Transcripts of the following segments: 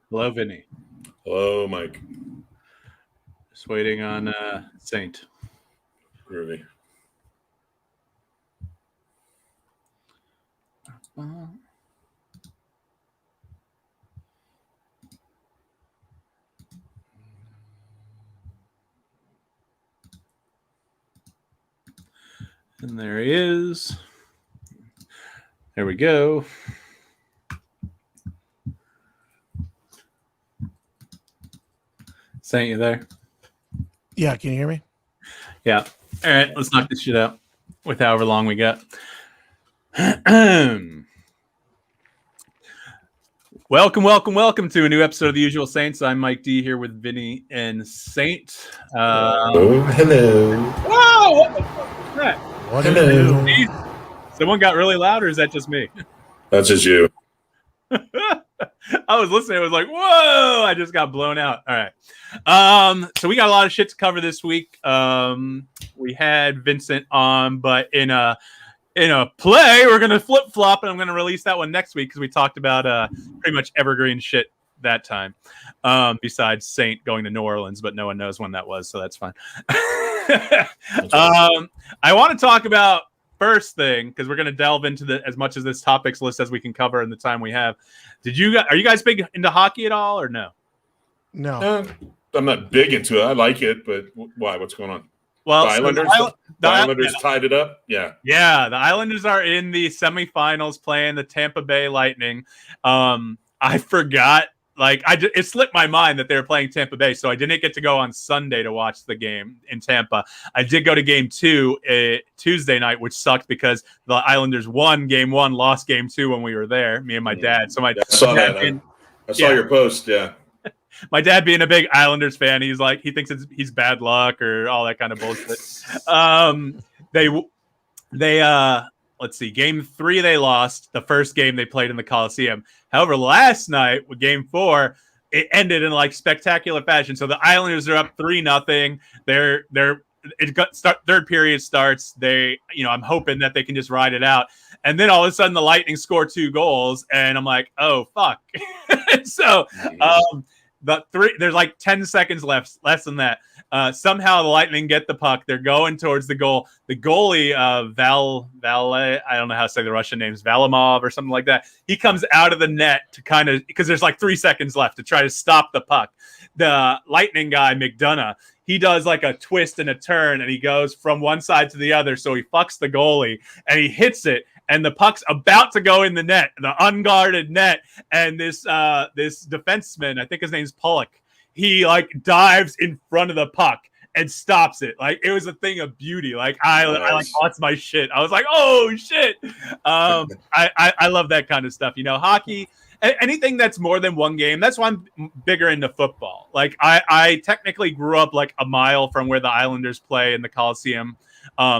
Hello, Vinnie. Hello, Mike. Just waiting on Sainte. Groovy. And there he is. There we go. Sainte, you there? Yeah, can you hear me? Yeah. All right, let's knock this shit out with however long we got. Welcome to a new episode of The Usual Saints. I'm Mike D here with Vinnie and Sainte. Hello. Whoa! What the fuck was that? What did I do? Someone got really loud, or is that just me? That's just you. I was listening. I was like, whoa, I just got blown out. All right. So we got a lot of shit to cover this week. We had Vincent on, but in a play, we're going to flip-flop, and I'm going to release that one next week because we talked about pretty much evergreen shit that time, besides Sainte going to New Orleans, but no one knows when that was, so that's fine. I want to talk about first thing, because we're going to delve into as much of this topics list as we can cover in the time we have. Are you guys big into hockey at all, or no? No. I'm not big into it. I like it, but why? What's going on? Well, the Islanders tied it up. Yeah, the Islanders are in the semifinals playing the Tampa Bay Lightning. I forgot. It slipped my mind that they were playing Tampa Bay, so I didn't get to go on Sunday to watch the game in Tampa. I did go to game 2 Tuesday night, which sucked because the Islanders won game 1, lost game 2 when we were there, me and my dad. So I saw that. I saw your post, yeah. My dad being a big Islanders fan, he thinks he's bad luck or all that kind of bullshit. Let's see, game 3 they lost. The first game they played in the Coliseum. However, last night with game 4, it ended in spectacular fashion. So the Islanders are up 3-0. Third period starts. I'm hoping that they can just ride it out. And then all of a sudden the Lightning score 2 goals, and I'm like, oh fuck. So there's 10 seconds left, less than that. Somehow the Lightning get the puck. They're going towards the goal. The goalie, Valle, I don't know how to say the Russian names, Valimov or something like that. He comes out of the net to kind of, because there's 3 seconds left to try to stop the puck. The Lightning guy, McDonough, he does a twist and a turn, and he goes from one side to the other. So he fucks the goalie, and he hits it. And the puck's about to go in the net, the unguarded net. And this defenseman, I think his name's Pollock, he dives in front of the puck and stops it. It was a thing of beauty. I lost my shit. I was like, oh shit. I love that kind of stuff. Hockey, anything that's more than one game. That's why I'm bigger into football. I technically grew up a mile from where the Islanders play in the Coliseum.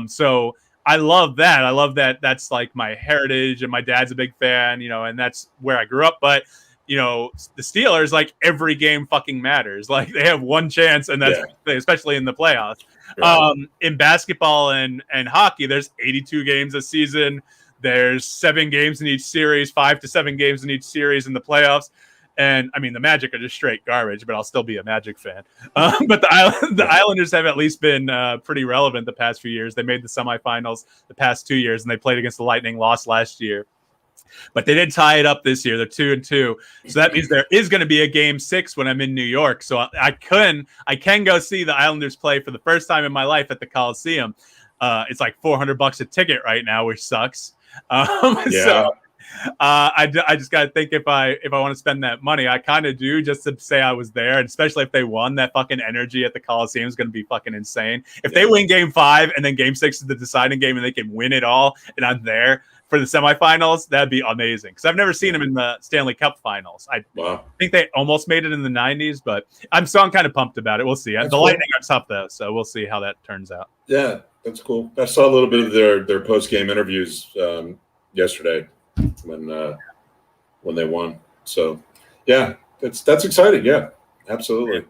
So I love that. I love that. That's my heritage, and my dad's a big fan, and that's where I grew up. But, the Steelers, every game fucking matters. They have one chance, and that's especially in the playoffs. Right. In basketball and hockey, there's 82 games a season. There's 7 games in each series, 5 to 7 games in each series in the playoffs. And I mean, the Magic are just straight garbage, but I'll still be a Magic fan. But the Islanders have at least been pretty relevant the past few years. They made the semifinals the past 2 years, and they played against the Lightning, lost last year. But they did tie it up this year. They're 2-2. So that means there is going to be a game 6 when I'm in New York. So I can go see the Islanders play for the first time in my life at the Coliseum. It's $400 a ticket right now, which sucks. So I just got to think if I want to spend that money, I kind of do, just to say I was there. And especially if they won, that fucking energy at the Coliseum is going to be fucking insane. If they win game 5 and then game 6 is the deciding game and they can win it all and I'm there for the semifinals, that'd be amazing. Because I've never seen them in the Stanley Cup Finals. I think they almost made it in the 90s, but I'm kind of pumped about it. We'll see. The Lightning are tough though, so we'll see how that turns out. Yeah, that's cool. I saw a little bit of their post-game interviews yesterday when they won. So yeah, that's exciting. Yeah, absolutely.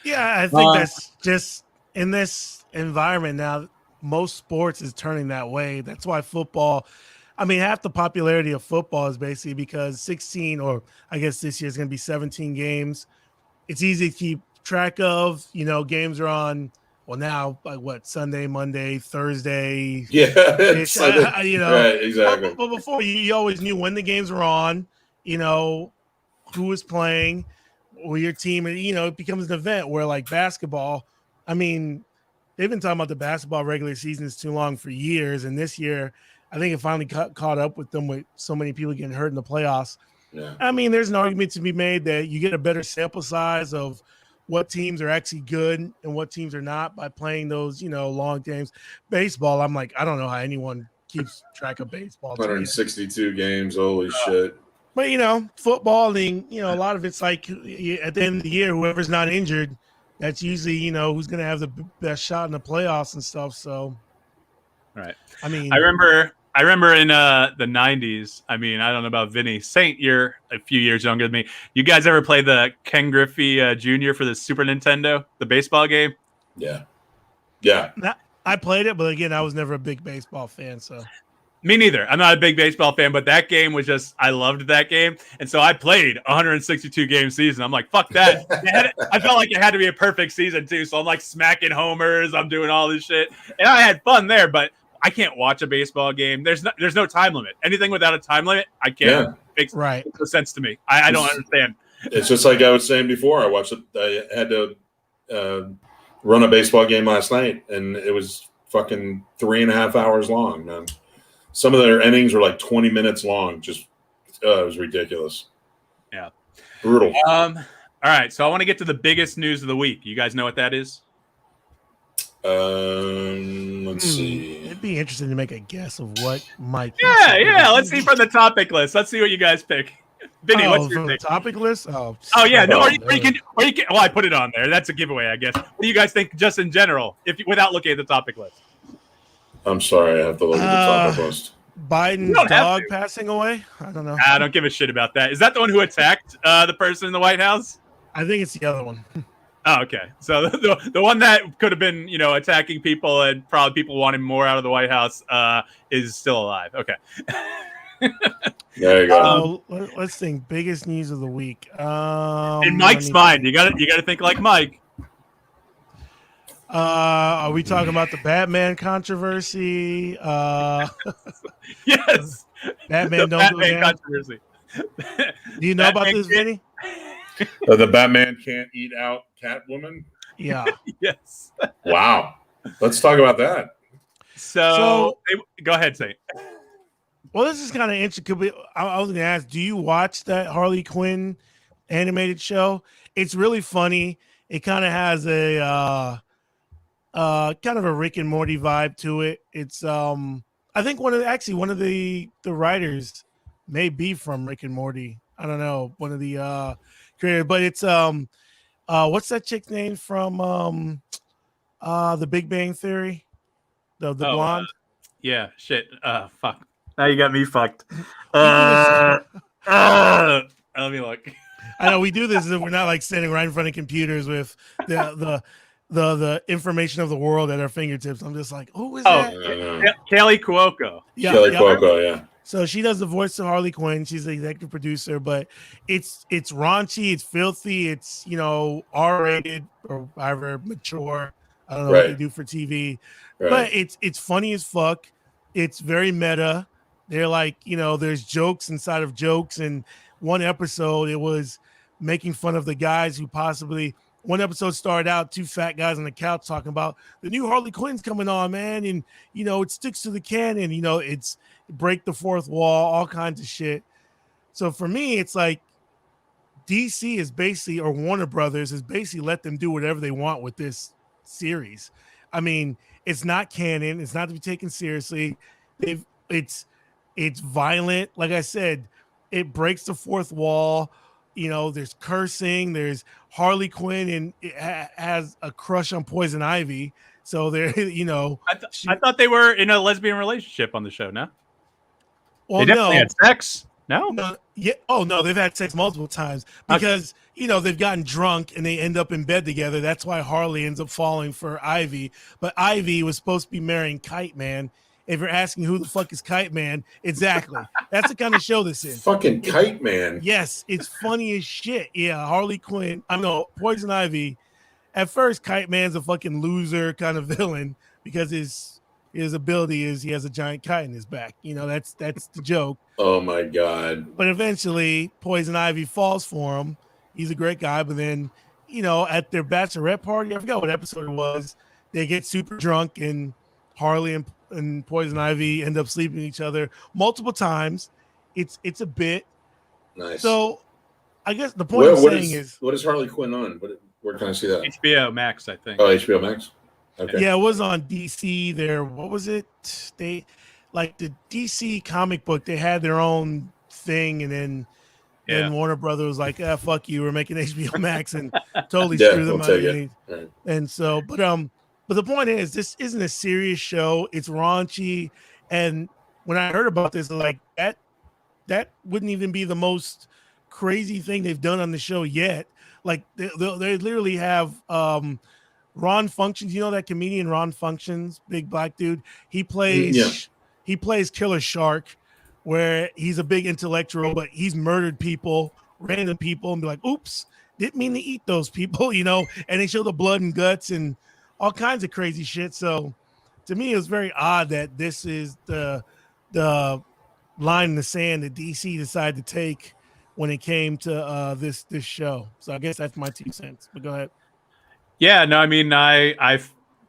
Yeah, I think that's just in this environment now. Most sports is turning that way. That's why football, I mean, half the popularity of football is basically because 16, or I guess this year is going to be 17 games. It's easy to keep track of. Games are on. Well, now like what, Sunday, Monday, Thursday. Yeah, it's right, exactly. But before you always knew when the games were on. Who was playing, or your team, and it becomes an event where like basketball. I mean, they've been talking about the basketball regular season is too long for years, and this year, I think it finally caught up with them with so many people getting hurt in the playoffs. Yeah. I mean, there's an argument to be made that you get a better sample size of what teams are actually good and what teams are not by playing those, long games. Baseball, I'm like, I don't know how anyone keeps track of baseball. 162 games, holy shit. But, football, a lot of it's like at the end of the year, whoever's not injured, that's usually, who's going to have the best shot in the playoffs and stuff. So, right. I mean, I remember in the 90s, I mean, I don't know about Vinnie. Sainte, you're a few years younger than me. You guys ever play the Ken Griffey Jr. for the Super Nintendo, the baseball game? Yeah. I played it, but again, I was never a big baseball fan, so. Me neither. I'm not a big baseball fan, but that game was just, I loved that game. And so I played 162 game season. I'm like, fuck that. I felt like it had to be a perfect season too. So I'm like smacking homers. I'm doing all this shit. And I had fun there, but I can't watch a baseball game. There's no time limit. Anything without a time limit, I can't. Yeah. Makes no sense to me. I don't understand. It's just like I was saying before. I had to run a baseball game last night, and it was fucking 3.5 hours long, man. Some of their innings were like 20 minutes long. Just it was ridiculous. Yeah. Brutal. All right. So I want to get to the biggest news of the week. You guys know what that is? Let's see. It'd be interesting to make a guess of what might. Yeah. Let's see from the topic list. Let's see what you guys pick. Vinny, what's your pick? Topic list? Oh yeah. No, or you can. Well, I put it on there. That's a giveaway, I guess. What do you guys think, just in general, without looking at the topic list? I'm sorry, I have to look at the topic list. Biden's dog passing away? I don't know. I don't give a shit about that. Is that the one who attacked the person in the White House? I think it's the other one. Oh, okay. So the one that could have been, attacking people and probably people wanting more out of the White House is still alive. Okay. There you go. Let's think. Biggest news of the week. In Mike's mind, you got to think like Mike. Are we talking about the Batman controversy? Yes. Batman controversy. Do you know about this, Vinny? The Batman can't eat out Catwoman? Yeah. Yes. Wow. Let's talk about that. So go ahead, Sainte. Well, this is kind of interesting. I was going to ask, do you watch that Harley Quinn animated show? It's really funny. It kind of has a kind of a Rick and Morty vibe to it. It's I think one of the writers may be from Rick and Morty. I don't know, one of the creators, but it's what's that chick's name from the Big Bang Theory? The blonde? Yeah, shit. Fuck. Now you got me fucked. Let me look. I know we do this, and we're not like standing right in front of computers with the information of the world at our fingertips. I'm just like, who is that? Kelly Cuoco. Yeah, Kelly Cuoco, yeah. So she does the voice of Harley Quinn. She's the executive producer, but it's raunchy, it's filthy, it's R-rated or however mature. I don't know what they do for TV, but it's funny as fuck. It's very meta. They're like, there's jokes inside of jokes. And one episode, it was making fun of the guys who possibly. One episode started out 2 fat guys on the couch talking about the new Harley Quinn's coming on, man, and it sticks to the canon. It's break the fourth wall, all kinds of shit. So for me, it's like DC is basically, or Warner Brothers is basically let them do whatever they want with this series. I mean, it's not canon. It's not to be taken seriously. It's violent. Like I said, it breaks the fourth wall. There's cursing. There's Harley Quinn, and it has a crush on Poison Ivy. So there, I thought they were in a lesbian relationship on the show. No, well, they definitely had sex. No, yeah. Oh no, they've had sex multiple times because they've gotten drunk and they end up in bed together. That's why Harley ends up falling for Ivy. But Ivy was supposed to be marrying Kite Man, If you're asking who the fuck is Kite Man, exactly. That's the kind of show this is. Fucking Kite Man. Yes, it's funny as shit. Yeah, Harley Quinn. I know Poison Ivy. At first, Kite Man's a fucking loser kind of villain because his ability is he has a giant kite in his back. You know, that's the joke. Oh my god. But eventually, Poison Ivy falls for him. He's a great guy, but then, you know, at their bachelorette party, I forgot what episode it was, they get super drunk and Harley and Poison Ivy end up sleeping with each other multiple times. It's a bit. Nice. So I guess the point I'm saying is what is Harley Quinn on? Where can I see that? HBO Max, I think. Oh, HBO Max. Okay. Yeah, it was on DC there. What was it? They like the DC comic book, they had their own thing, and then Warner Brothers was like, fuck you, we're making HBO Max and totally screw them out. Right. And so, but the point is, this isn't a serious show. It's raunchy. And when I heard about this, like that wouldn't even be the most crazy thing they've done on the show yet. Like they literally have Ron Functions. You know that comedian Ron Functions, big black dude. He plays Killer Shark, where he's a big intellectual, but he's murdered people, random people, and be like, "Oops, didn't mean to eat those people," you know. And they show the blood and guts and all kinds of crazy shit. So, to me, it was very odd that this is the line in the sand that DC decided to take when it came to this show. So I guess that's my 2 cents. But go ahead. Yeah, no, I mean, I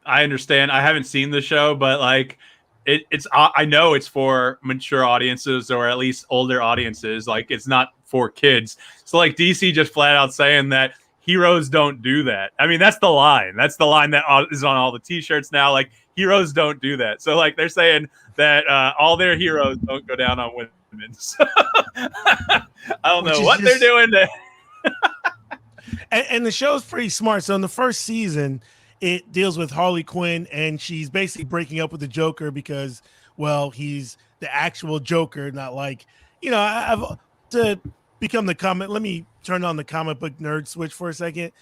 understand. I haven't seen the show, but like it's I know it's for mature audiences or at least older audiences. Like it's not for kids. So like DC just flat out saying that heroes don't do that. I mean, that's the line. That's the line that is on all the T-shirts now. Like heroes don't do that. So like they're saying that all their heroes don't go down on women. So, I don't know what they're doing there. And the show's pretty smart. So in the first season, it deals with Harley Quinn, and she's basically breaking up with the Joker because, well, he's the actual Joker, not like, you know, I've to become the comic. Let me turn on the comic book nerd switch for a second.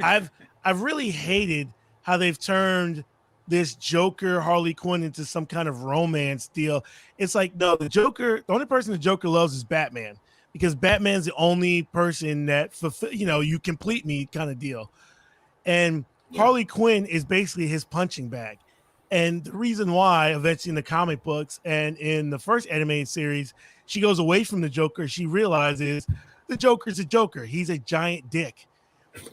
I've really hated how they've turned this Joker Harley Quinn into some kind of romance deal. It's like, no, the only person the Joker loves is Batman, because Batman's the only person that you complete me kind of deal. And Harley Quinn is basically his punching bag. And the reason why eventually in the comic books and in the first animated series, she goes away from the Joker, she realizes the Joker's a Joker. He's a giant dick.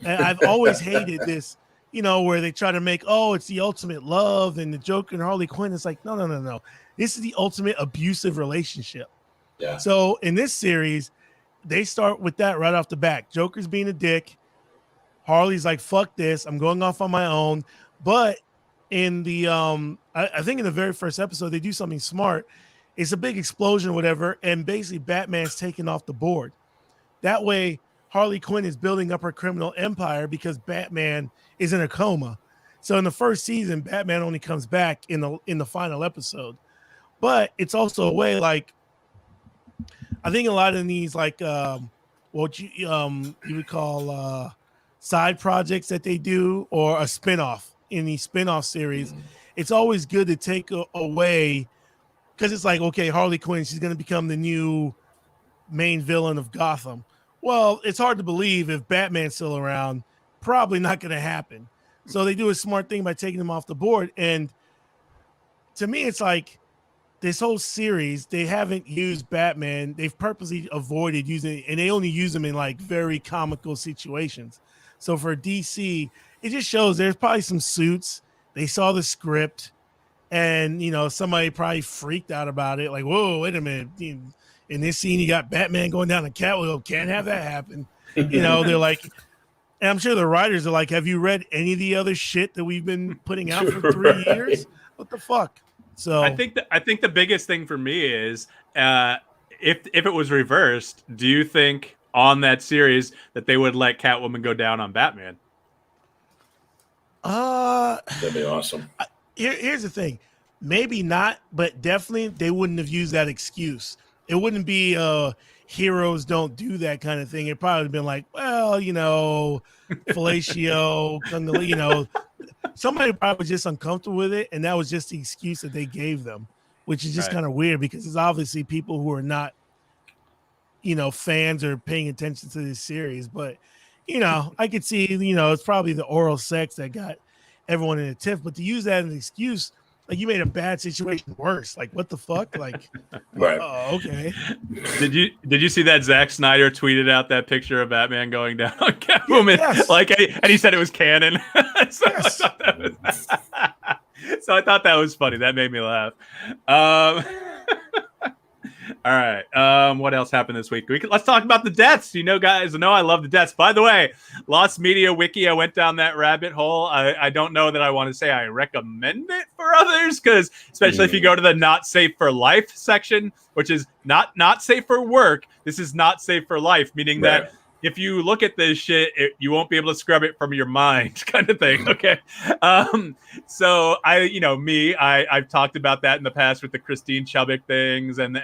And I've always hated this, you know, where they try to make, it's the ultimate love and the Joker and Harley Quinn. It's like, no. This is the ultimate abusive relationship. Yeah. So in this series, they start with that right off the bat. Joker's being a dick. Harley's like, fuck this. I'm going off on my own. But in the, I think in the very first episode, they do something smart. It's a big explosion or whatever. And basically Batman's taken off the board. That way, Harley Quinn is building up her criminal empire because Batman is in a coma. So in the first season, Batman only comes back in the final episode. But it's also a way, like, I think a lot of these, like, what you would call side projects that they do, or a spinoff in the spinoff series, it's always good to take away, because it's like, okay, Harley Quinn, she's going to become the new main villain of Gotham. Well, it's hard to believe if Batman's still around, probably not going to happen. So they do a smart thing by taking him off the board. And to me, it's like this whole series, they haven't used Batman. They've purposely avoided using it, and they only use him in like very comical situations. So for DC, it just shows there's probably some suits. They saw the script, and, you know, somebody probably freaked out about it. Like, whoa, wait a minute. In this scene, you got Batman going down a catwalk. Can't have that happen. You know, they're like, and I'm sure the writers are like, have you read any of the other shit that we've been putting out for 3 years? What the fuck? So I think the biggest thing for me is if it was reversed, do you think on that series that they would let Catwoman go down on Batman? That'd be awesome. Here's the thing. Maybe not, but definitely they wouldn't have used that excuse. It wouldn't be heroes don't do that kind of thing. It probably would have been like, well, you know, fellatio, you know, somebody probably was just uncomfortable with it, and that was just the excuse that they gave them. which is just kind of weird because it's obviously people who are not, fans or paying attention to this series. But, I could see, it's probably the oral sex that got everyone in a tiff. But to use that as an excuse, like you made a bad situation worse. Like, what the fuck? Like, right. Oh, okay. Did you see that Zack Snyder tweeted out that picture of Batman going down on Catwoman? Yes. Like, and he said it was canon. So, Yes. So I thought that was funny. That made me laugh. All right. What else happened this week? Let's talk about the deaths. Guys know I love the deaths. By the way, Lost Media Wiki, I went down that rabbit hole. I don't know that I want to say I recommend it for others, because especially if you go to the not safe for life section, which is not safe for work. This is not safe for life, meaning that if you look at this shit, you won't be able to scrub it from your mind, kind of thing. Okay. So I've talked about that in the past with the Christine Chubbuck things and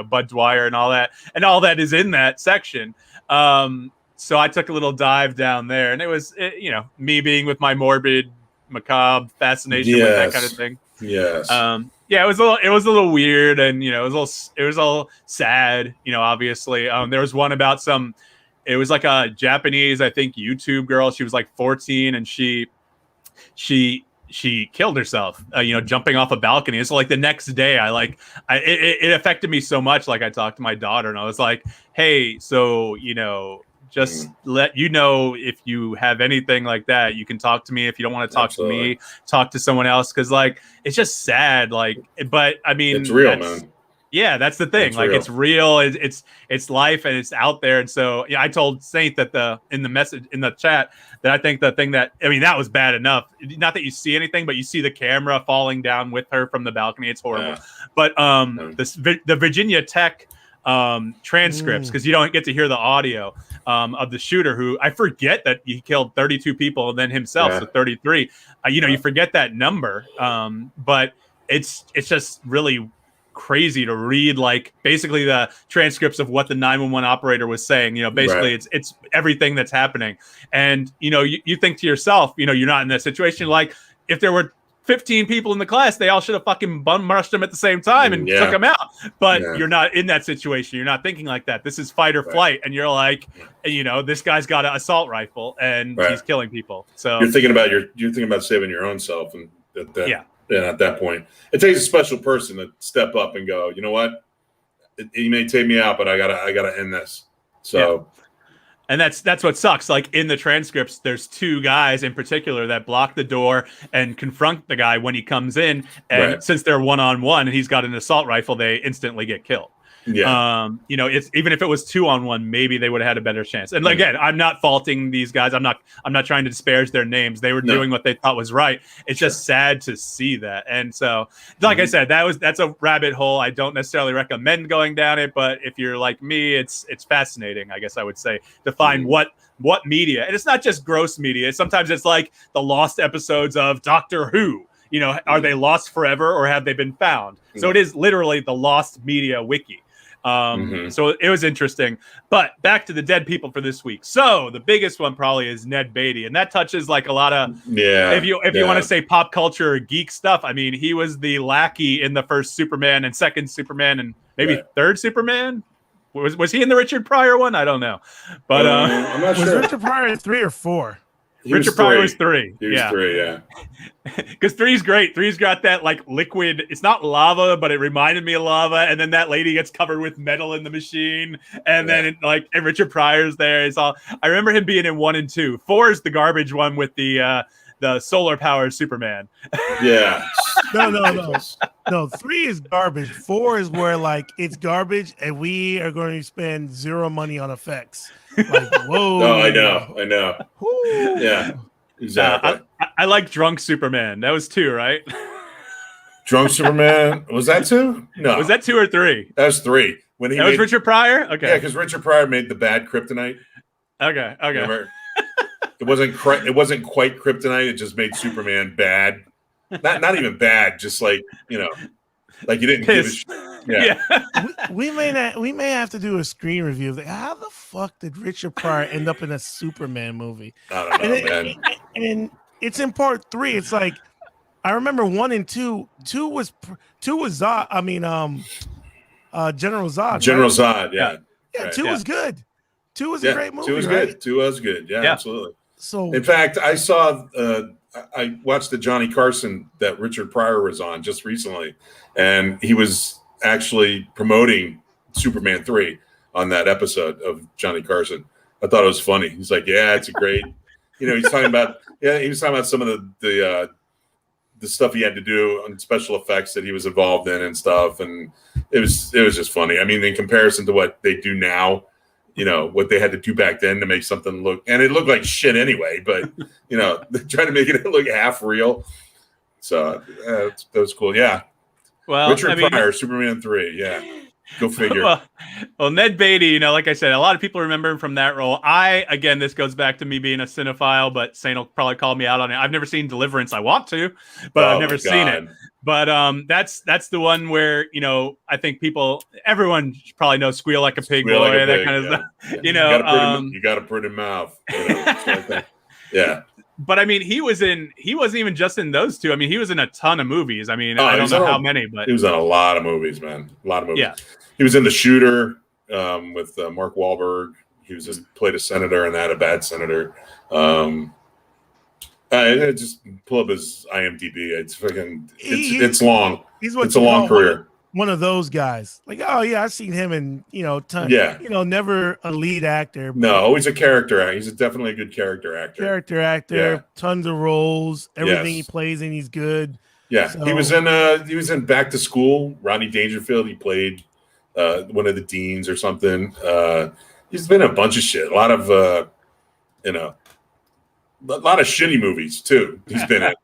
Bud Dwyer and all that is in that section. So I took a little dive down there, and it was, me being with my morbid, macabre fascination with that kind of thing. Yes. Yeah, it was a little weird, and it was a little sad. Obviously, there was one about it was like a Japanese, I think, YouTube girl. She was like 14, and she killed herself, jumping off a balcony. And so like the next day, it affected me so much. Like I talked to my daughter, and I was like, hey, so, just let you know, if you have anything like that, you can talk to me. If you don't want to talk to me, talk to someone else. Cause like, it's just sad. Like, but I mean, it's real, man. Yeah, that's the thing. It's real. It's life, and it's out there. And so, I told Sainte that in the chat that I think the thing that was bad enough. Not that you see anything, but you see the camera falling down with her from the balcony. It's horrible. Yeah. But the Virginia Tech transcripts, because you don't get to hear the audio of the shooter, who I forget that he killed 32 people and then himself, so 33. You forget that number. But it's just really crazy to read, like basically the transcripts of what the 911 operator was saying. Basically it's everything that's happening. And you think to yourself, you're not in that situation. Like, if there were 15 people in the class, they all should have fucking bum rushed them at the same time and took them out. But you're not in that situation. You're not thinking like that. This is fight or flight, and you're like, this guy's got an assault rifle and he's killing people. So you're thinking about saving your own self, and at that point, it takes a special person to step up and go, you know what? He may take me out, but I gotta end this. So, and that's what sucks. Like in the transcripts, there's two guys in particular that block the door and confront the guy when he comes in, and since they're one-on-one and he's got an assault rifle, they instantly get killed. Yeah. It's even if it was 2-on-1, maybe they would have had a better chance. And again, I'm not faulting these guys. I'm not trying to disparage their names. They were doing what they thought was right. It's just sad to see that. And so, like I said, that's a rabbit hole. I don't necessarily recommend going down it, but if you're like me, it's fascinating, I guess I would say, to find what media. And it's not just gross media. Sometimes it's like the lost episodes of Doctor Who. Are they lost forever, or have they been found? So it is literally the Lost Media Wiki. So it was interesting. But back to the dead people for this week. So the biggest one probably is Ned Beatty, and that touches like a lot of if you want to say pop culture or geek stuff. I mean, he was the lackey in the first Superman and second Superman and maybe third Superman. Was he in the Richard Pryor one? I don't know, but I'm not sure. Was Richard Pryor 3 or 4? Richard Pryor was 3. He was 3, Because 3's great. 3's got that like liquid. It's not lava, but it reminded me of lava. And then that lady gets covered with metal in the machine. And then and Richard Pryor's there. It's all. I remember him being in 1 and 2. 4 is the garbage one with the solar powered Superman. Yeah. No. 3 is garbage. 4 is where like it's garbage, and we are going to spend zero money on effects. Like, whoa. No, I know. Woo. Yeah, exactly. I like Drunk Superman. That was 2, right? Drunk Superman, was that 2? No, was that 2 or 3? That was 3. When he was Richard Pryor. Okay, yeah, because Richard Pryor made the bad kryptonite. Okay. Remember? It wasn't quite kryptonite. It just made Superman bad. Not even bad. Just like like you didn't give a shit. Yeah. We may have to do a screen review of how the fuck did Richard Pryor end up in a Superman movie? I don't know, man. And it's in part 3. It's like I remember 1 and 2. 2 was Zod. I mean, General Zod. General right? Zod, yeah. Yeah, Right. 2 was good. 2 was a great movie. 2 was right? good. 2 was good. Yeah, absolutely. So, in fact, I saw. I watched the Johnny Carson that Richard Pryor was on just recently, and he was actually promoting Superman 3 on that episode of Johnny Carson. I thought it was funny. He's like, "Yeah, it's a great." He's talking about some of the stuff he had to do on special effects that he was involved in and stuff, and it was just funny. I mean, in comparison to what they do now, what they had to do back then to make something look, and it looked like shit anyway, but they're trying to make it look half real. So that was cool. Yeah. Well, Richard Pryor, Superman 3. Yeah. Go figure. Well, Ned Beatty, like I said, a lot of people remember him from that role. Again, this goes back to me being a cinephile, but Sainte will probably call me out on it. I've never seen Deliverance. I want to, but I've never seen it. But that's the one where I think everyone probably knows "Squeal Like a Pig" boy, that kind of stuff. Yeah. You got a pretty mouth. Yeah. But I mean, he wasn't even just in those 2. I mean, he was in a ton of movies. I mean, I don't know how many, but he was in a lot of movies, man. A lot of movies. Yeah. He was in The Shooter with Mark Wahlberg. He played a senator in that, a bad senator. I just pull up his IMDb. It's fucking. It's long. It's a long career. One of those guys, like, oh yeah, I've seen him in tons. Yeah. Never a lead actor. No, he's a character actor. He's definitely a good character actor. Yeah. Tons of roles. Everything he plays in, he's good. Yeah, so, he was in Back to School. Rodney Dangerfield. He played one of the deans or something. He's been in a bunch of shit. A lot of shitty movies too. He's been in,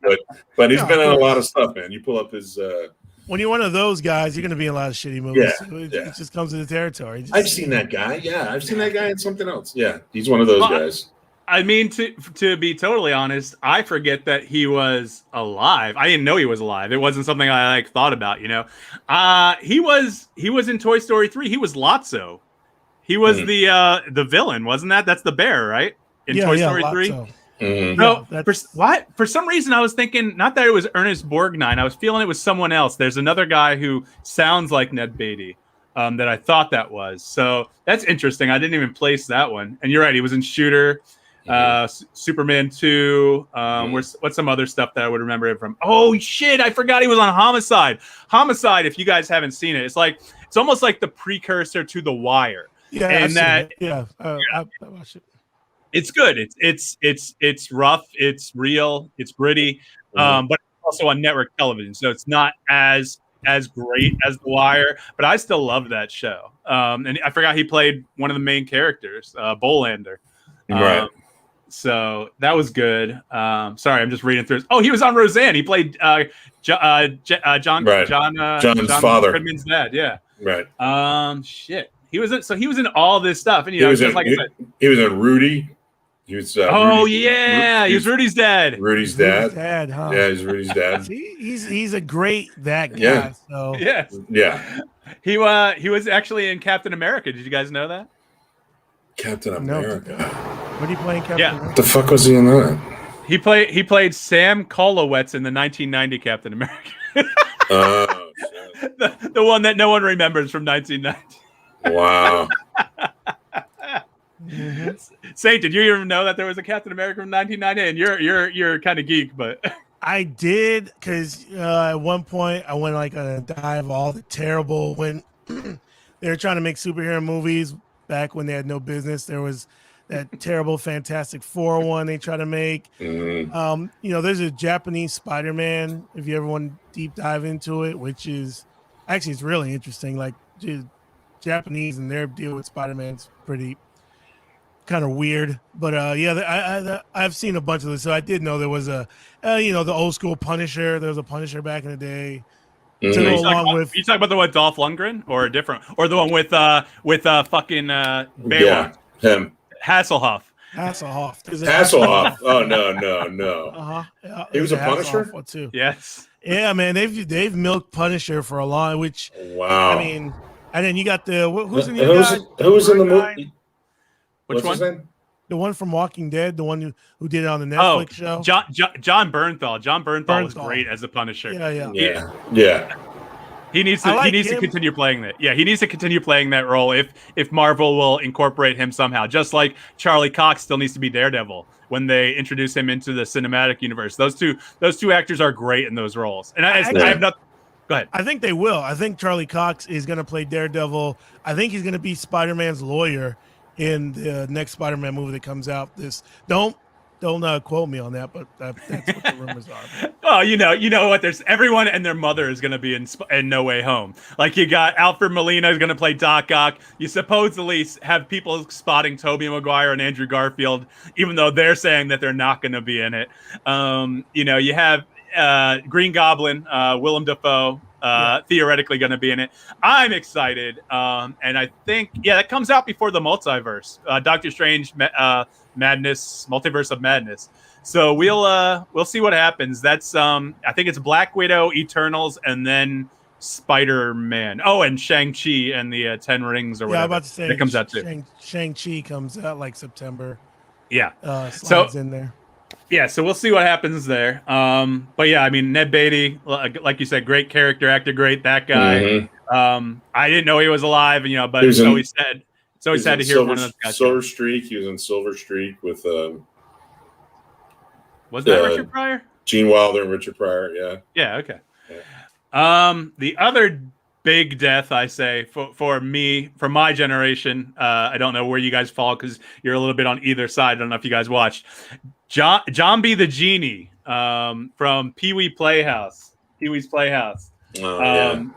but he's been in a lot of stuff, man. You pull up his. When you're one of those guys, you're going to be in a lot of shitty movies. Yeah, It just comes with the territory. I've seen that guy. Yeah, I've seen that guy in something else. Yeah, he's one of those guys. I mean, to be totally honest, I forget that he was alive. I didn't know he was alive. It wasn't something I thought about. He was in Toy Story 3. He was Lotso. He was the villain, wasn't that? That's the bear, right? In Toy Story 3. Mm-hmm. No, for some reason I was thinking not that it was Ernest Borgnine. I was feeling it was someone else. There's another guy who sounds like Ned Beatty that I thought that was. So that's interesting. I didn't even place that one. And you're right. He was in Shooter, Superman 2. What's some other stuff that I would remember him from? Oh shit! I forgot he was on Homicide. Homicide. If you guys haven't seen it, it's almost like the precursor to The Wire. Yeah, and that I watched it. It's good. It's rough. It's real. It's gritty. But it's also on network television, so it's not as great as The Wire. But I still love that show. And I forgot he played one of the main characters, Bolander. Right. So that was good. Sorry, I'm just reading through. Oh, he was on Roseanne. He played John's father. Goodman's dad. Yeah. Right. Shit. He was in all this stuff, and he was in Rudy. He was. He was Rudy's dad. Rudy's dad. Huh? Yeah, he's Rudy's dad. he's a great that guy. Yeah. So Yeah. He was actually in Captain America. Did you guys know that? Captain America. What are you playing, Captain America? What the fuck was he in that? He played Sam Kolowitz in the 1990 Captain America. Oh, shit. the one that no one remembers from 1990. Wow. Sainte, did you even know that there was a Captain America from 1990? And you're kind of geek, but I did, because at one point I went on a dive of all the terrible when they were trying to make superhero movies back when they had no business. There was that terrible Fantastic Four one they try to make. There's a Japanese Spider-Man, if you ever want to deep dive into it, which is actually it's really interesting. Japanese and their deal with Spider-Man's pretty kind of weird, but I've seen a bunch of this, so I did know there was the old school Punisher. There was a Punisher back in the day. You talk about the one Dolph Lundgren or a different, or the one with fucking Beowulf? Yeah, him. Hasselhoff. Hasselhoff. Oh no. Yeah, he was a Punisher too. Yes. Yeah, man. They've milked Punisher for a long. Which wow. I mean, and then you got who's in the who's in the movie? Which one? The one from Walking Dead, the one who did it on the Netflix show. John Bernthal. John Bernthal was great as the Punisher. Yeah. He needs to continue playing that. Yeah, he needs to continue playing that role if Marvel will incorporate him somehow. Just like Charlie Cox still needs to be Daredevil when they introduce him into the cinematic universe. Those two actors are great in those roles. And I have nothing. Go ahead. I think they will. I think Charlie Cox is going to play Daredevil. I think he's going to be Spider-Man's lawyer in the next Spider-Man movie that comes out. Don't quote me on that, but that's what the rumors are. Oh, you know what? There's everyone and their mother is going to be in No Way Home. Like you got Alfred Molina is going to play Doc Ock. You supposedly have people spotting Tobey Maguire and Andrew Garfield, even though they're saying that they're not going to be in it. You have Green Goblin, Willem Dafoe, theoretically going to be in it. I'm excited, and I think that comes out before the multiverse, Doctor Strange, Multiverse of Madness. So we'll see what happens. That's I think it's Black Widow, Eternals, and then Spider-Man. Oh, and Shang-Chi and the 10 Rings or whatever. I'm about to say that comes out too. Shang-Chi comes out like September. Yeah, slides in there. Yeah, so we'll see what happens there. But yeah, I mean, Ned Beatty, like you said, great character actor, great that guy. Mm-hmm. I didn't know he was alive, but it's always sad. It's always sad to hear one of those guys. Silver Streak. He was in Silver Streak with. Was that Richard Pryor? Gene Wilder and Richard Pryor. Yeah. Yeah. Okay. Yeah. The other big death, I say, for me, for my generation. I don't know where you guys fall because you're a little bit on either side. I don't know if you guys watched. John B. the Genie from Pee-wee's Playhouse. The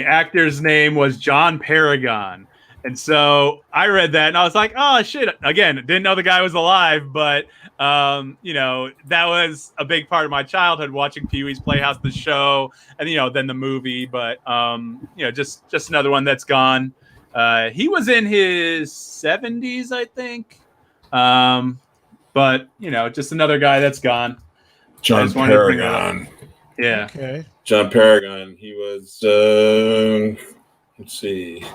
actor's name was John Paragon. And so I read that and I was like, oh, shit. Again, didn't know the guy was alive, but, that was a big part of my childhood, watching Pee-wee's Playhouse, the show, and, then the movie. But, just another one that's gone. He was in his 70s, I think. But, just another guy that's gone. John Paragon. Yeah. Okay. John Paragon. He was, let's see,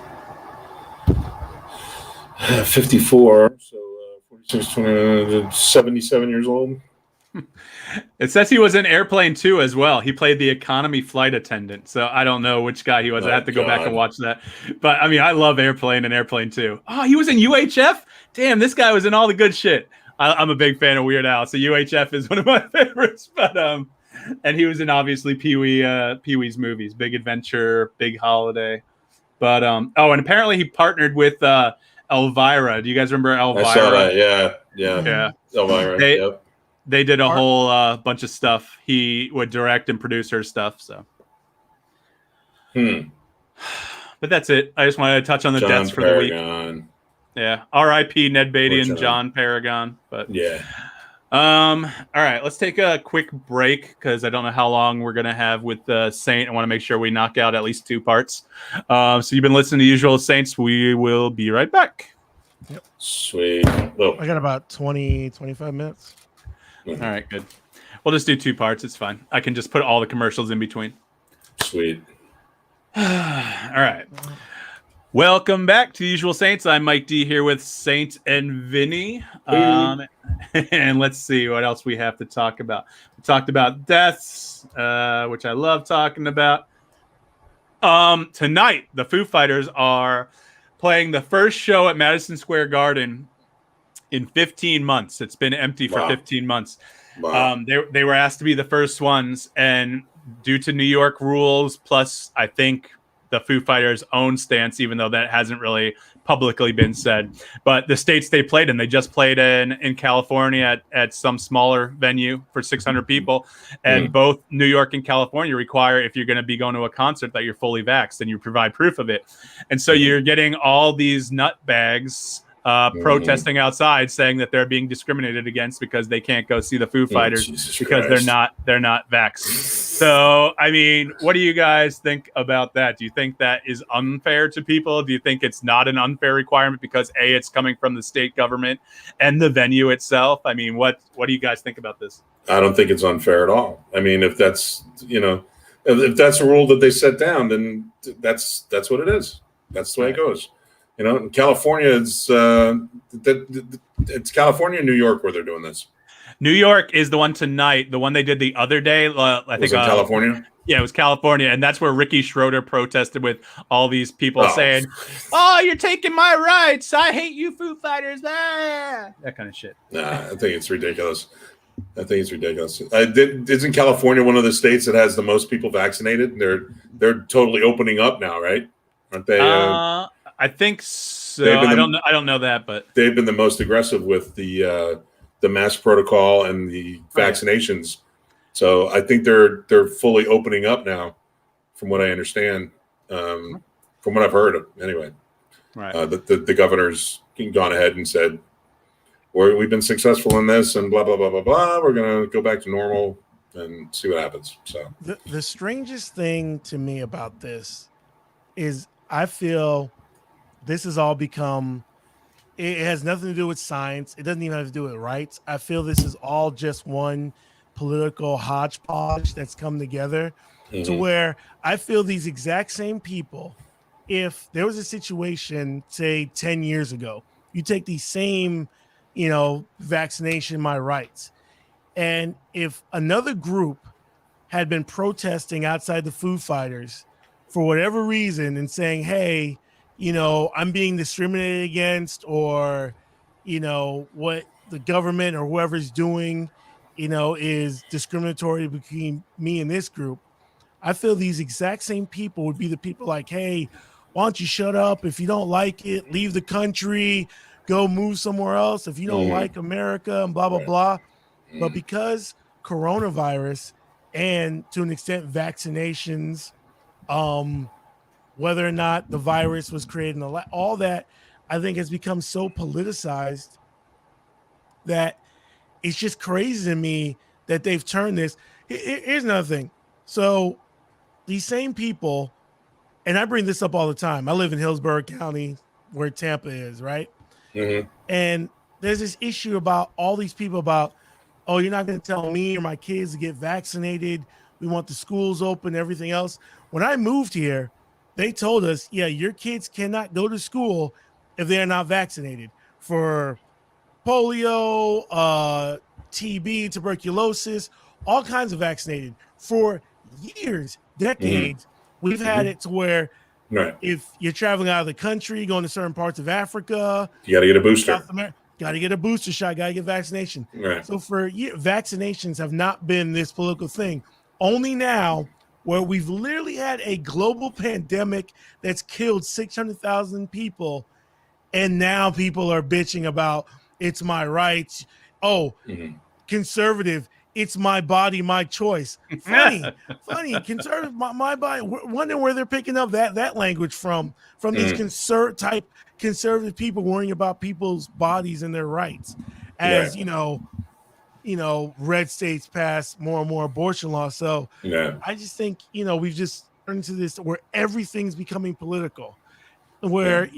54. So 46, 20, 77 years old. It says he was in Airplane 2 as well. He played the economy flight attendant. So I don't know which guy he was. I have to go back and watch that. But, I mean, I love Airplane and Airplane 2. Oh, he was in UHF? Damn, this guy was in all the good shit. I'm a big fan of Weird Al, so UHF is one of my favorites. But and he was in obviously Pee-wee's movies, Big Adventure, Big Holiday. But and apparently he partnered with Elvira. Do you guys remember Elvira? I saw that. Yeah. Elvira. They did a whole bunch of stuff. He would direct and produce her stuff. So. But that's it. I just wanted to touch on the deaths for the week. Yeah. R.I.P. Ned Beatty and John Paragon. But yeah. All right. Let's take a quick break because I don't know how long we're gonna have with Sainte. I want to make sure we knock out at least 2 parts. So you've been listening to Usual Saints. We will be right back. Yep. Sweet. Oh. I got about 25 minutes. All right. Good. We'll just do 2 parts. It's fine. I can just put all the commercials in between. Sweet. All right. Welcome back to Usual Saints. I'm Mike D here with Sainte and Vinnie. And let's see what else we have to talk about. We talked about deaths, which I love talking about. Tonight, the Foo Fighters are playing the first show at Madison Square Garden in 15 months. It's been empty for 15 months. Wow. They were asked to be the first ones, and due to New York rules, plus I think the Foo Fighters' own stance, even though that hasn't really publicly been said. But the states they played in, they just played in California at some smaller venue for 600 people. And both New York and California require, if you're going to be going to a concert, that you're fully vaxxed and you provide proof of it. And so you're getting all these nutbags protesting outside, saying that they're being discriminated against because they can't go see the Foo Fighters because they're not vaxxed. So, I mean, what do you guys think about that? Do you think that is unfair to people? Do you think it's not an unfair requirement because it's coming from the state government and the venue itself? I mean, what do you guys think about this? I don't think it's unfair at all. I mean, if that's if that's a rule that they set down, then that's what it is. That's the way it goes. In California, it's California, New York, where they're doing this. New York is the one tonight. The one they did the other day, I think, was in California. Yeah, it was California, and that's where Ricky Schroeder protested with all these people saying, "Oh, you're taking my rights! I hate you, Foo Fighters!" That kind of shit. Nah, I think it's ridiculous. Isn't California one of the states that has the most people vaccinated? They're totally opening up now, right? Aren't they? I think so. I don't know that, but they've been the most aggressive with the mask protocol and the vaccinations. So I think they're fully opening up now, from what I understand, from what I've heard. Anyway, right. The governor's gone ahead and said, we've been successful in this, and blah blah blah blah blah. We're gonna go back to normal and see what happens. So the strangest thing to me about this is I feel this has all become. It has nothing to do with science. It doesn't even have to do with rights. I feel this is all just one political hodgepodge that's come together to where I feel these exact same people, if there was a situation, say 10 years ago, you take these same, vaccination, my rights. And if another group had been protesting outside the Foo Fighters for whatever reason and saying, hey, I'm being discriminated against, or, what the government or whoever's doing, is discriminatory between me and this group. I feel these exact same people would be the people like, hey, why don't you shut up? If you don't like it, leave the country, go move somewhere else. If you don't like America and blah, blah, blah. But because coronavirus and to an extent vaccinations, whether or not the virus was created, all that I think has become so politicized that it's just crazy to me that they've turned this. Here's another thing. So these same people, and I bring this up all the time. I live in Hillsborough County where Tampa is, right? And there's this issue about all these people about, oh, you're not going to tell me or my kids to get vaccinated. We want the schools open, everything else. When I moved here, they told us, yeah, your kids cannot go to school if they're not vaccinated for polio, TB, tuberculosis, all kinds of vaccinated for years, decades. We've had it to where if you're traveling out of the country, going to certain parts of Africa, you got to get a booster. Got to get a booster shot, got to get vaccination. Right. So for years, vaccinations have not been this political thing. Only now, where we've literally had a global pandemic that's killed 600,000 people, and now people are bitching about it's my rights. Oh, conservative, it's my body, my choice. Funny, conservative, my body. Wondering where they're picking up that language from these conservative people worrying about people's bodies and their rights. As red states pass more and more abortion laws. So I just think, we've just turned into this where everything's becoming political, where,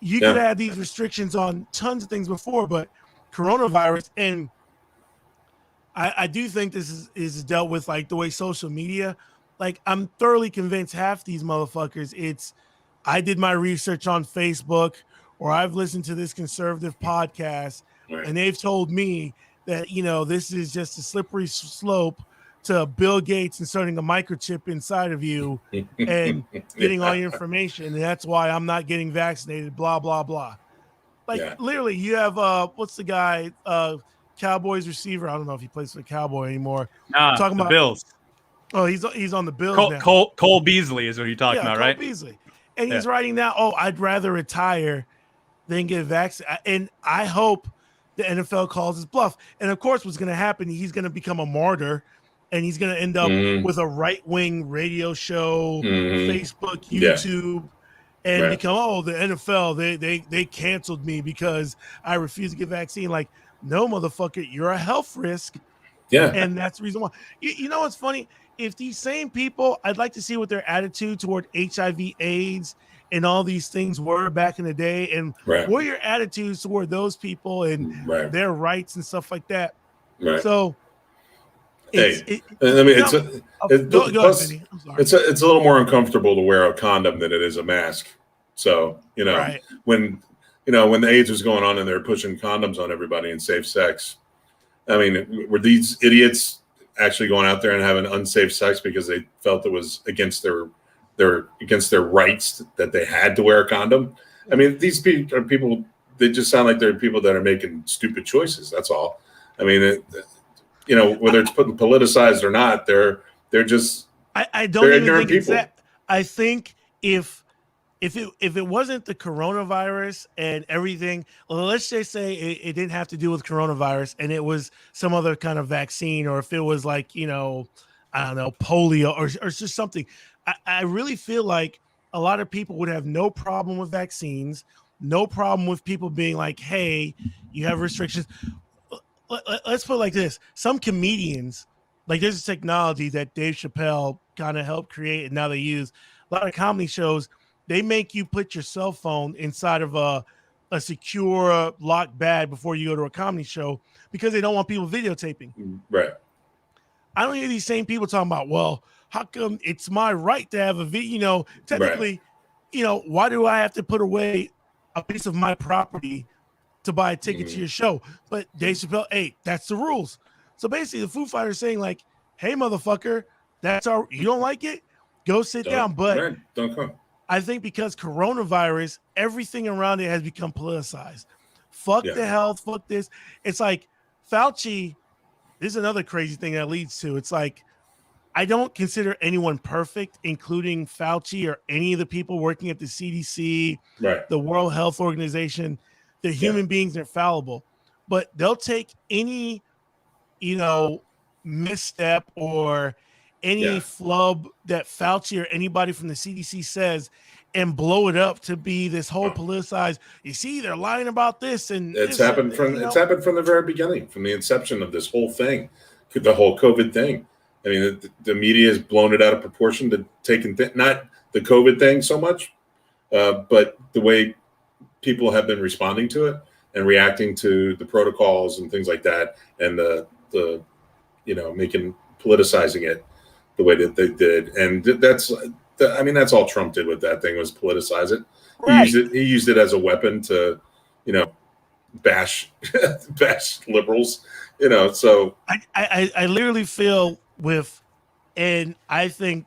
you could have these restrictions on tons of things before, but coronavirus, and I do think this is dealt with like the way social media, like I'm thoroughly convinced half these motherfuckers, I did my research on Facebook, or I've listened to this conservative podcast, and they've told me that, this is just a slippery slope to Bill Gates inserting a microchip inside of you and getting all your information. And that's why I'm not getting vaccinated, blah, blah, blah. Like literally you have, what's the guy, Cowboys receiver. I don't know if he plays for the Cowboy anymore. Talking about Bills. Oh, he's on the Bills now. Cole Beasley is what you're talking about, right? Cole Beasley. And he's writing now, I'd rather retire than get vaccinated. And I hope the NFL calls his bluff. And of course, what's going to happen, he's going to become a martyr, and he's going to end up with a right-wing radio show, Facebook, YouTube, and become, the NFL, they canceled me because I refused to get vaccine. Like, no, motherfucker, you're a health risk. Yeah. And that's the reason why. You know what's funny? If these same people, I'd like to see what their attitude toward HIV, AIDS, and all these things were back in the day, and what your attitudes toward those people and their rights and stuff like that. Right. So, it's a little more uncomfortable to wear a condom than it is a mask. So, Right. when the AIDS was going on and they're pushing condoms on everybody and safe sex, I mean, were these idiots actually going out there and having unsafe sex because they felt it was against their rights that they had to wear a condom? I mean, these people, they just sound like they're people that are making stupid choices. That's all. I mean, whether it's politicized or not, they're just I don't even think people. it's that. I think if it wasn't the coronavirus and everything, well, let's just say it didn't have to do with coronavirus and it was some other kind of vaccine, or if it was like, I don't know, polio or just something. I really feel like a lot of people would have no problem with vaccines, no problem with people being like, hey, you have restrictions. Let's put it like this. Some comedians, like there's a technology that Dave Chappelle kind of helped create and now they use. A lot of comedy shows, they make you put your cell phone inside of a secure locked bag before you go to a comedy show because they don't want people videotaping. Right. I don't hear these same people talking about, well, how come it's my right to have a video? Technically, right. Why do I have to put away a piece of my property to buy a ticket to your show? But Dave Chappelle, hey, that's the rules. So basically the Foo Fighters saying like, hey, motherfucker, you don't like it? Go sit down. But don't come. I think because coronavirus, everything around it has become politicized. Fuck the health, fuck this. It's like Fauci, this is another crazy thing that leads to. It's like, I don't consider anyone perfect, including Fauci or any of the people working at the CDC, the World Health Organization. They're human beings, they're fallible. But they'll take any, misstep or any flub that Fauci or anybody from the CDC says and blow it up to be this whole politicized. You see, they're lying about this, and it's happened from the very beginning, from the inception of this whole thing, the whole COVID thing. I mean, the media has blown it out of proportion to taking not the COVID thing so much, but the way people have been responding to it and reacting to the protocols and things like that, and the politicizing it the way that they did. And that's all Trump did with that thing, was politicize it. Right. He used it as a weapon to, bash liberals, so I literally feel and I think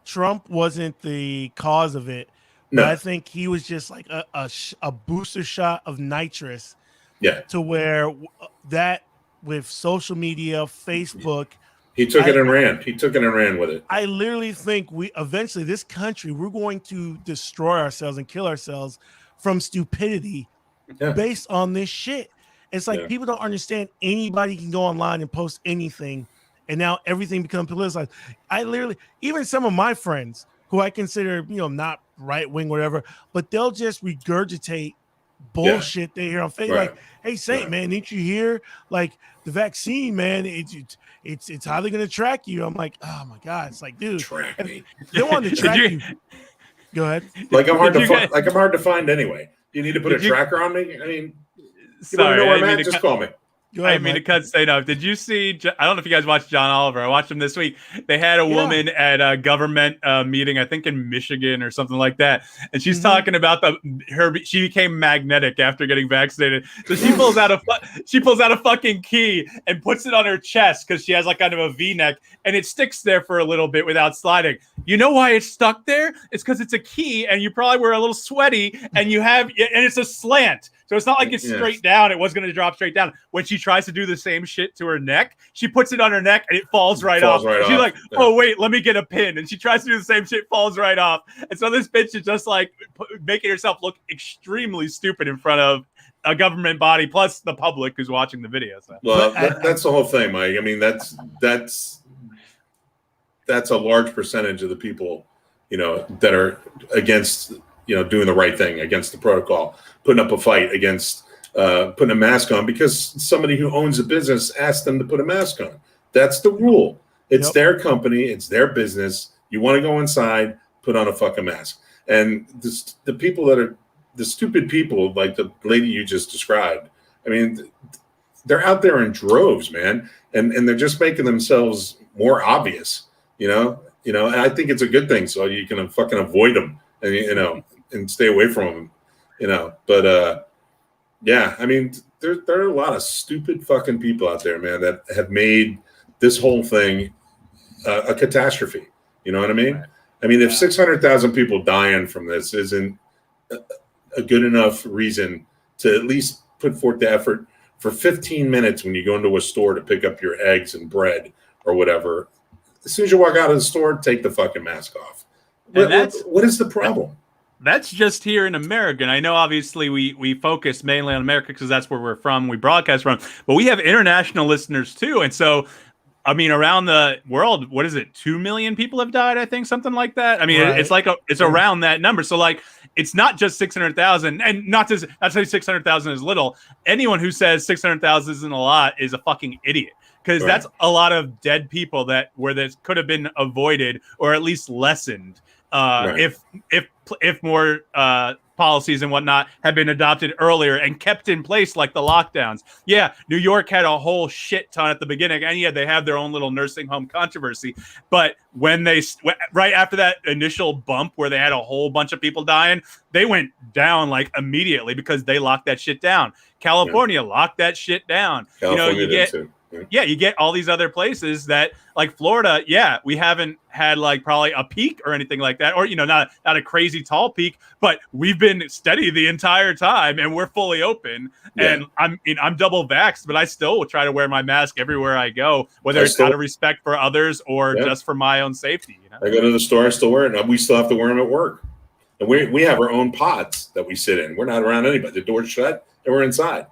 Trump wasn't the cause of it. No. But I think he was just like a booster shot of nitrous. Yeah. To where that with social media, Facebook, he took it and ran. He took it and ran with it. I literally think eventually this country, we're going to destroy ourselves and kill ourselves from stupidity based on this shit. It's like people don't understand anybody can go online and post anything, and now everything becomes politicized. Even some of my friends who I consider, not right wing, whatever, but they'll just regurgitate bullshit they hear on Facebook. Like, hey, Sainte, man, didn't you hear? Like the vaccine, man, it's how they're gonna track you. I'm like, oh my god, it's like, dude, track me. They want to track you. Go ahead. Like I'm hard to find anyway. You need to put a tracker on me. I mean, sorry, you know where I'm at? Just call me. I didn't mean to cut Sainte off. Did you see? I don't know if you guys watched John Oliver. I watched him this week. They had a woman at a government meeting, I think in Michigan or something like that, and she's talking about she became magnetic after getting vaccinated. So she pulls out a fucking key and puts it on her chest because she has like kind of a V-neck, and it sticks there for a little bit without sliding. You know why it's stuck there? It's because it's a key, and you probably were a little sweaty, and it's a slant. So it's not like it's straight down. It was going to drop straight down. When she tries to do the same shit to her neck, she puts it on her neck and it falls right off. She's like, oh, wait, let me get a pin. And she tries to do the same shit, falls right off. And so this bitch is just like making herself look extremely stupid in front of a government body, plus the public who's watching the video. So. Well, that's the whole thing, Mike. I mean, that's a large percentage of the people, that are against doing the right thing, against the protocol, putting up a fight against putting a mask on because somebody who owns a business asked them to put a mask on. That's the rule. It's their company. It's their business. You want to go inside, put on a fucking mask. And the people that are the stupid people, like the lady you just described, I mean, they're out there in droves, man. And they're just making themselves more obvious, and I think it's a good thing. So you can fucking avoid them. And, and stay away from them, But yeah, I mean, there are a lot of stupid fucking people out there, man, that have made this whole thing a catastrophe. You know what I mean? Right. I mean, if 600,000 people dying from this isn't a good enough reason to at least put forth the effort for 15 minutes when you go into a store to pick up your eggs and bread or whatever, as soon as you walk out of the store, take the fucking mask off. What is the problem? That's just here in America. And I know obviously we focus mainly on America because that's where we're from, we broadcast from, but we have international listeners too. And so, I mean, around the world, what is it? 2 million people have died, I think, something like that. I mean, it's like it's around that number. So like, it's not just 600,000, and not to say 600,000 is little. Anyone who says 600,000 isn't a lot is a fucking idiot, because that's a lot of dead people where this could have been avoided or at least lessened if more policies and whatnot had been adopted earlier and kept in place, like the lockdowns. Yeah, New York had a whole shit ton at the beginning, and yeah, they have their own little nursing home controversy. But when right after that initial bump where they had a whole bunch of people dying, they went down like immediately because they locked that shit down. California locked that shit down. California you get too. you get all these other places that, like Florida, we haven't had like probably a peak or anything like that, or not a crazy tall peak, but we've been steady the entire time and we're fully open. And I'm double vaxxed, but I still will try to wear my mask everywhere I go, whether it's out of respect for others or just for my own safety. I go to the store, I still wear it, and we still have to wear them at work. And we have our own pods that we sit in. We're not around anybody. The door's shut and we're inside.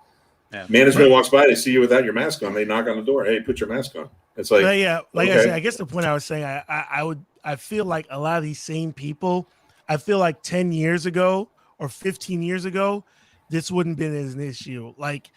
Yeah. Management walks by, they see you without your mask on, they knock on the door. Hey, put your mask on. It's like, I said, I guess the point I was saying, I feel like a lot of these same people, I feel like 10 years ago or 15 years ago, this wouldn't have been as an issue. Like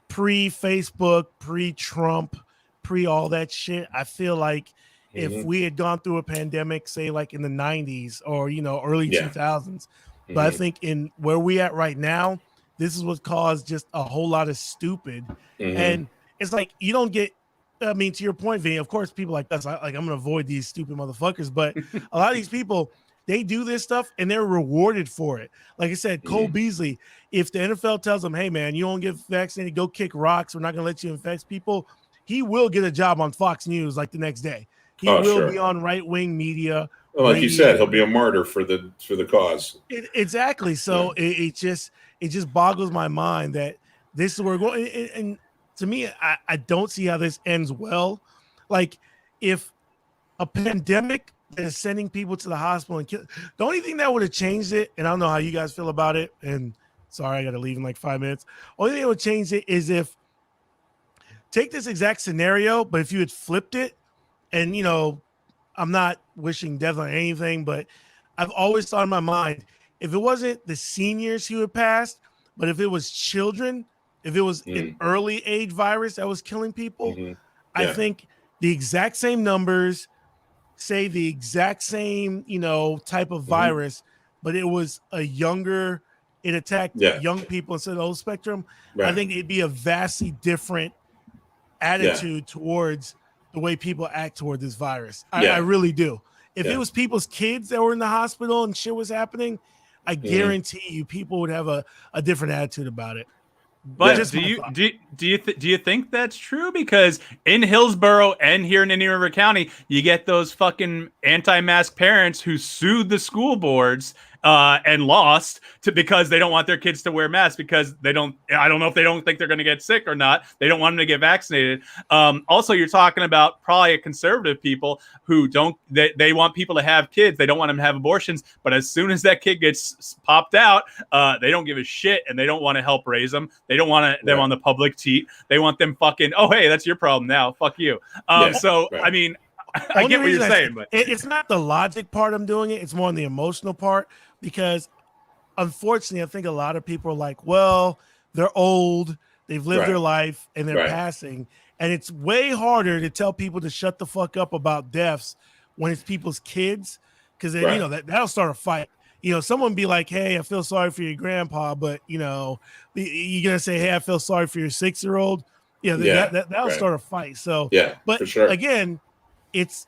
pre-Facebook, pre-Trump, pre-all that shit. I feel like if we had gone through a pandemic, say like in the 90s or, early 2000s, but I think in where we at right now, this is what caused just a whole lot of stupid. And it's like, you don't get, I mean, to your point, Vinny, of course, people like us, I'm going to avoid these stupid motherfuckers, but a lot of these people, they do this stuff and they're rewarded for it. Like I said, Cole Beasley, if the NFL tells him, hey man, you don't get vaccinated, go kick rocks, we're not going to let you infect people, he will get a job on Fox News like the next day. He will be on right-wing media. Well, like you said, he'll be a martyr for the cause. Exactly. So it just boggles my mind that this is where we're going. And to me, I don't see how this ends well. Like, if a pandemic that is sending people to the hospital and the only thing that would have changed it, and I don't know how you guys feel about it, and sorry, I got to leave in like 5 minutes. Only thing that would change it is if, take this exact scenario, but if you had flipped it, and I'm not wishing death on anything, but I've always thought in my mind, if it wasn't the seniors who had passed, but if it was children, if it was an early age virus that was killing people, I think the exact same numbers, say the exact same, type of virus, but it was a younger, it attacked young people instead of the old spectrum. I think it'd be a vastly different attitude towards the way people act toward this virus. I really do. If it was people's kids that were in the hospital and shit was happening, I guarantee you people would have a different attitude about it. But do you think that's true? Because in Hillsborough and here in Indian River County, you get those fucking anti-mask parents who sued the school boards and lost because they don't want their kids to wear masks because I don't know if they don't think they're going to get sick or not. They don't want them to get vaccinated. Also, you're talking about probably a conservative people who they want people to have kids. They don't want them to have abortions. But as soon as that kid gets popped out, they don't give a shit and they don't want to help raise them. They don't want them on the public teat. They want them fucking, oh, hey, that's your problem now. Fuck you. I mean, I get what you're saying, but it's not the logic part I'm doing it. It's more on the emotional part, because unfortunately, I think a lot of people are like, well, they're old, they've lived their life, and they're passing. And it's way harder to tell people to shut the fuck up about deaths when it's people's kids, because that'll start a fight. Someone be like, hey, I feel sorry for your grandpa, but you're gonna say, hey, I feel sorry for your 6-year-old. That'll start a fight. So but for sure. Again, it's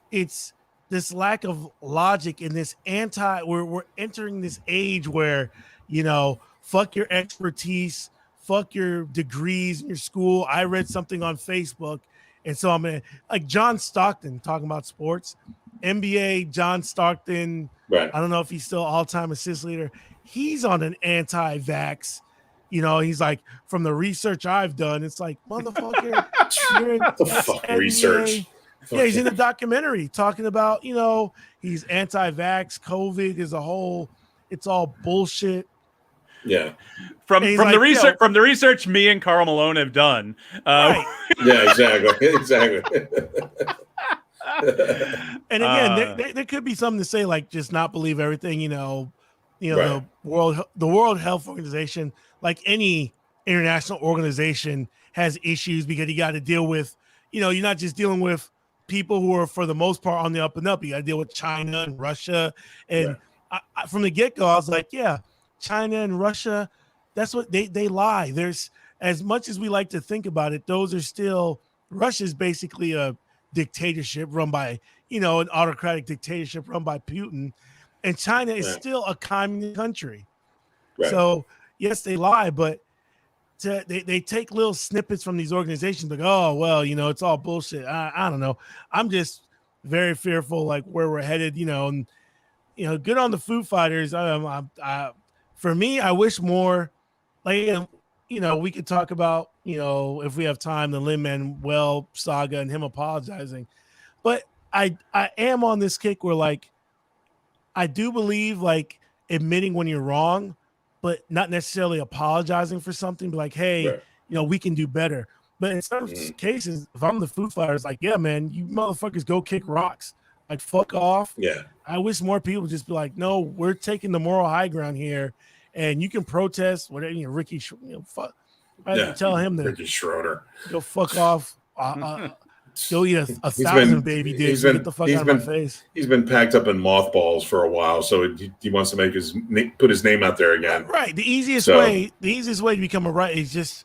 this lack of logic in this we're entering this age where, fuck your expertise, fuck your degrees in your school. I read something on Facebook, and so I'm gonna, like, John Stockton talking about sports, NBA. John Stockton, right. I don't know if he's still all-time assist leader. He's on an anti-vax. He's like, from the research I've done, it's like, motherfucker, you're in the fuck NBA. research. Yeah, he's in the documentary talking about, he's anti-vax, COVID as a whole. It's all bullshit. Yeah. From the research me and Karl Malone have done. Right. Yeah, exactly. And again, there could be something to say, like, just not believe everything, right. The World Health Organization, like any international organization, has issues because you got to deal with, you're not just dealing with people who are, for the most part, on the up and up. You got to deal with China and Russia. And from the get-go, I was like, yeah, China and Russia, that's what they lie. There's, as much as we like to think about it, those are still, Russia's basically a dictatorship run by, an autocratic dictatorship run by Putin. And China is still a communist country. Right. So, yes, they lie, but they take little snippets from these organizations, like, oh, well, it's all bullshit. I don't know. I'm just very fearful, like, where we're headed, and, good on the Foo Fighters. For me, I wish more, like, we could talk about, if we have time, the Lin-Manuel saga and him apologizing. But I am on this kick where, like, I do believe, like, admitting when you're wrong, but not necessarily apologizing for something. Be like, hey, we can do better. But in some cases, if I'm the Foo Fighters, like, yeah, man, you motherfuckers go kick rocks. Like, fuck off. Yeah. I wish more people just be like, no, we're taking the moral high ground here, and you can protest whatever. Ricky, fuck. Tell him that. Ricky Schroeder. Go fuck off. Go eat a 1,000 baby dicks and get the fuck out of my face. He's been packed up in mothballs for a while, so he wants to put his name out there again. Right. The easiest way to become a right is just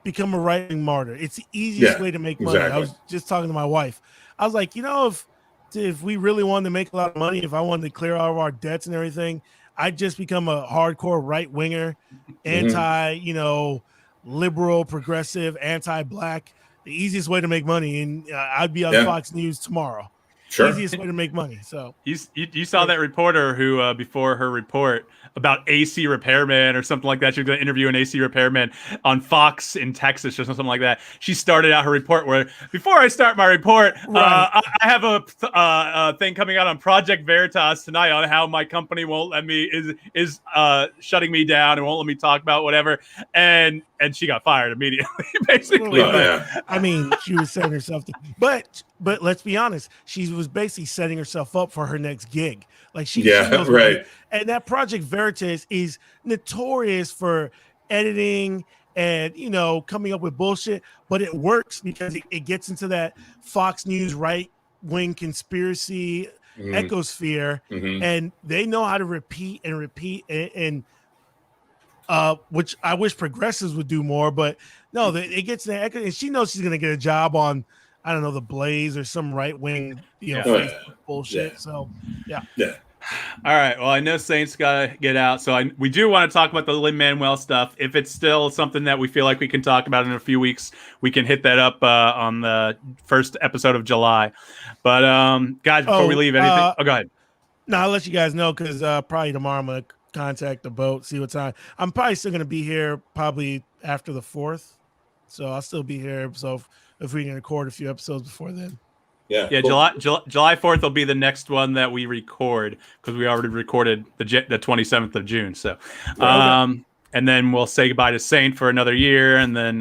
become a right-wing martyr. It's the easiest way to make money. Exactly. I was just talking to my wife. I was like, if we really wanted to make a lot of money, if I wanted to clear all of our debts and everything, I'd just become a hardcore right-winger, anti, liberal, progressive, anti-black. The easiest way to make money, and I'd be on Fox News tomorrow. Sure. Easiest way to make money. So you saw that reporter who before her report about AC repairman or something like that, she was going to interview an AC repairman on Fox in Texas or something like that. She started out her report where, before I start my report, I have a thing coming out on Project Veritas tonight on how my company won't let me is shutting me down and won't let me talk about whatever, and she got fired immediately, basically. I mean, she was setting herself but let's be honest, she was basically setting herself up for her next gig. Like, she knows right. And that Project Veritas is notorious for editing and, coming up with bullshit, but it works because it gets into that Fox News right-wing conspiracy ecosphere, and they know how to repeat and which I wish progressives would do more, but no, it gets to that, and she knows she's going to get a job on, I don't know, The Blaze or some right-wing, Facebook bullshit. Yeah. So, yeah. All right. Well, I know Sainte's got to get out, so we do want to talk about the Lin-Manuel stuff. If it's still something that we feel like we can talk about in a few weeks, we can hit that up on the first episode of July. But, guys, before we leave, anything? Go ahead. No, I'll let you guys know because probably tomorrow I'm going to contact the boat, see what time. I'm probably still going to be here probably after the 4th. So I'll still be here. So if we can record a few episodes before then. Yeah. Cool. July 4th will be the next one that we record because we already recorded the 27th of June. So, and then we'll say goodbye to Sainte for another year, and then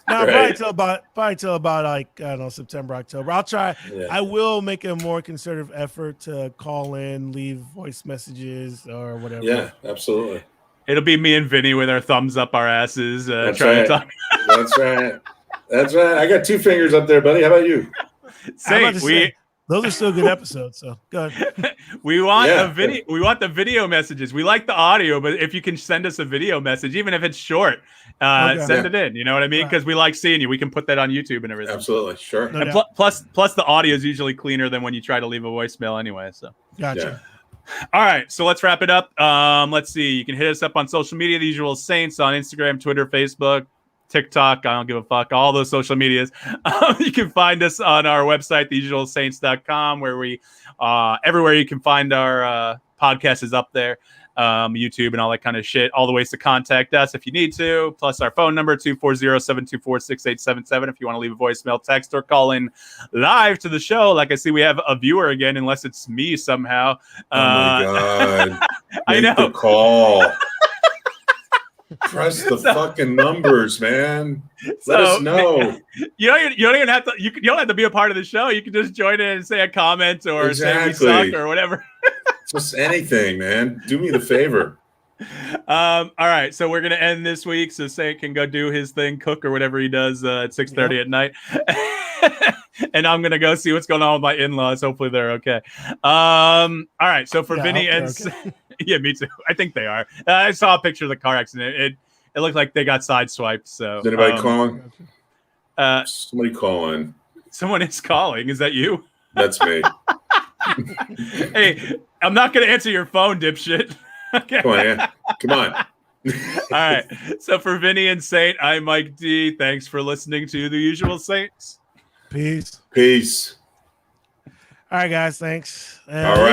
probably till about like, I don't know, September, October. I'll try. Yeah. I will make a more concerted effort to call in, leave voice messages or whatever. Yeah, absolutely. It'll be me and Vinnie with our thumbs up our asses trying to talk. That's right. I got 2 fingers up there, buddy. How about you? Sainte, Those are still good episodes. So good. We want a video. We want the video messages. We like the audio, but if you can send us a video message, even if it's short, send it in. You know what I mean? Because we like seeing you. We can put that on YouTube and everything. Absolutely, sure. And plus the audio is usually cleaner than when you try to leave a voicemail anyway. So gotcha. All right, so let's wrap it up. Let's see. You can hit us up on social media, The Usual Saints, on Instagram, Twitter, Facebook, TikTok. I don't give a fuck. All those social medias. You can find us on our website, theusualsaints.com, where we everywhere you can find our podcast is up there. YouTube and all that kind of shit. All the ways to contact us if you need to, plus our phone number 240-724-6877 if you want to leave a voicemail, text, or call in live to the show. Like I see we have a viewer again, unless it's me somehow. Oh my god. I know. The call. Press the fucking numbers, man. Let us know. You don't even have to. You don't have to be a part of the show. You can just join in and say a comment or say we suck or whatever. Just anything, man. Do me the favor. All right, so we're gonna end this week so Saint can go do his thing, cook or whatever he does at 6:30 at night, and I'm gonna go see what's going on with my in-laws. Hopefully they're okay. All right, so for Vinnie and yeah, me too. I think they are. I saw a picture of the car accident. It looked like they got sideswiped. So is anybody calling? Somebody calling. Someone is calling. Is that you? That's me. Hey, I'm not gonna answer your phone, dipshit. Okay. Come on, yeah. Come on. All right. So for Vinnie and Saint, I'm Mike D. Thanks for listening to The Usual Saints. Peace. Peace. All right, guys. Thanks. All right.